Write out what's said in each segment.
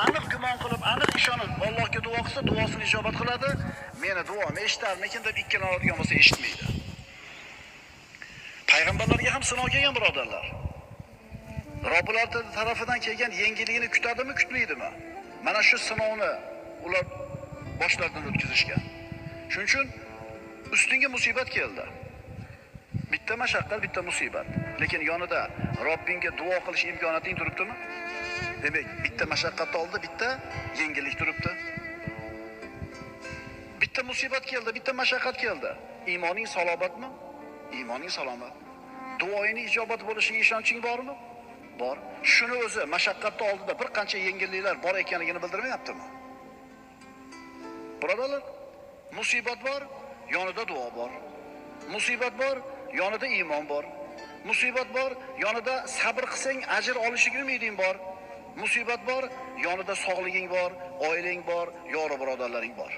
aniq gumon qilib, aniq ishonib Allohga duo qilsa, duosini ijobat qiladi. Meni duom eshitarmikin deb ikkilanadigan bo'lsa eshitmaydi. Payg'ambarlarga ham sinov kelgan birodarlar. Robbilar tarafidan kelgan yengillikni kutadimi, kutmaydimi? Mana shu sinovni ular boshlaridan o'tkazishgan. Shuning uchun ustinga musibat keldi. Bitta mashaqqat, bitta musibat. Lekin yonida Robbingga duo qilish imkoniyating turibdimi? Demak, bitta mashaqqat oldi, bitta yengillik turibdi. Bitta musibat keldi, bitta mashaqqat keldi. Iymoning salobatmi? Iymoning salomat. Duoying ijobat bo'lishiga ishonching bormi? Bor. Shuni o'zi mashaqqatni oldida bir qancha yengilliklar bor ekanligini bildirmayaptimi? Birodarlar, musibat bor, yonida duo bor. Musibat bor, yonida iymon bor. Musibat bor, yonida sabr qilsang ajr olishiga umiding bor. Musibat bor, yonida sog'liging bor, oilang bor, yori birodarlaring bor.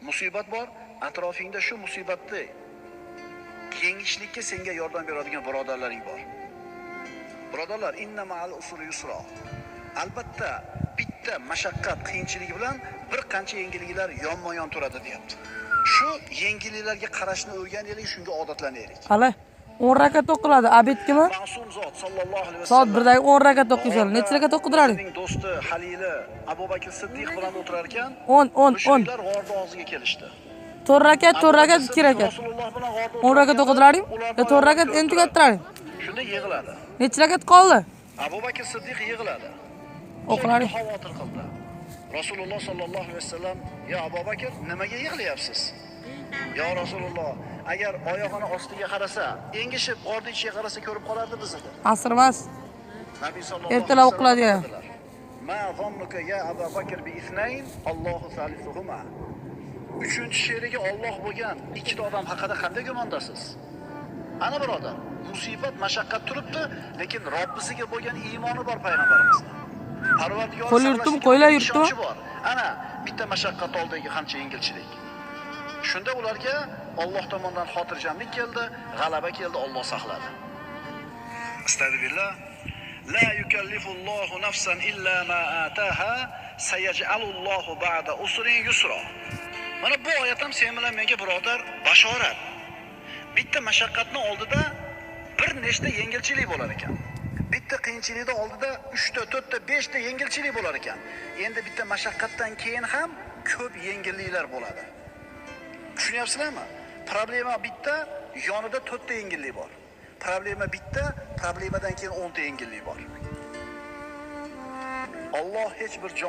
Musibat bor, atrofingda shu musibatni yengishlikka senga yordam beradigan birodarlaring bor. Birodarlar, inna ma'al usri yusra. Albatta, bitta mashaqqat, qiyinchilik bilan bir qancha yengilliklar yonma-yon turadi, deyapti. Shu yengilliklarga qarashni o'rganaylik, shunga odatlanaylik. Hali 10 rakat o'qiladi, abedkimi? Ma'sum zot sallallohu alayhi vasallam. Soat 1dagi 10 rakat o'qiysan. Necha rakat o'qidiradi? Uning do'sti Halili Abu Bakr Siddiq bilan o'tirar ekan. 10. Mushuklar g'orda og'ziga kelishdi. 4 rakat, 2 rakat. Rasululloh bilan g'orda 10 rakat o'qidilaring? 4 rakat endi tugatdilaring. Shunda yig'iladi. Necha rakat qoldi? Abu Bakr Siddiq yig'iladi. O'qilaring. Xavotir qildi. Rasululloh sallallohu alayhi vasallam: "Ya Abu Bakr, nimaga yig'layapsiz?" "Ya Rasululloh, agar oyog'ini ostiga qarasa, engishib g'orda ichiga qarasa ko'rib qolardi bizni." Asr emas. Nabiy sallallohu Ertalab o'qiladi. Ma zannuka ya Abu Bakr bi ithnayn, Allohu salisuhuma. 3-sheriga Alloh bo'lgan ikkita odam haqida qanday gumondasiz? Ana birodar, musibat, mashaqqat turibdi, lekin Robbisiga bo'lgan iymoni bor payg'ambarimizning. Parvardigor Qo'l yurtdim, qo'ylar yurtdim. Ana bitta mashaqqat oldagi qancha yengilchilik. Shunda ularga Alloh tomonidan xotirjamlik keldi, g'alaba keldi, Alloh saqladi. Astagfirullah. La yukallifullohu nafsan illa ma ataha, sayaj'alullohu ba'da usrin yusra. Mana bu oyat ham sen bilan menga birodar bashorat. Bitta mashaqqatni oldida bir nechta yengilchilik bo'lar ekan. Bitta qiyinchilikning oldida 3 ta, 4 ta, 5 ta yengilchilik bo'lar ekan. Endi bitta mashaqqatdan keyin ham ko'p yengilliklar bo'ladi. Tushunyapsizlarmi? Problema bitta, yonida 4 ta yengillik bor. Problema bitta, problemadan keyin 10 ta yengillik bor. Alloh hech bir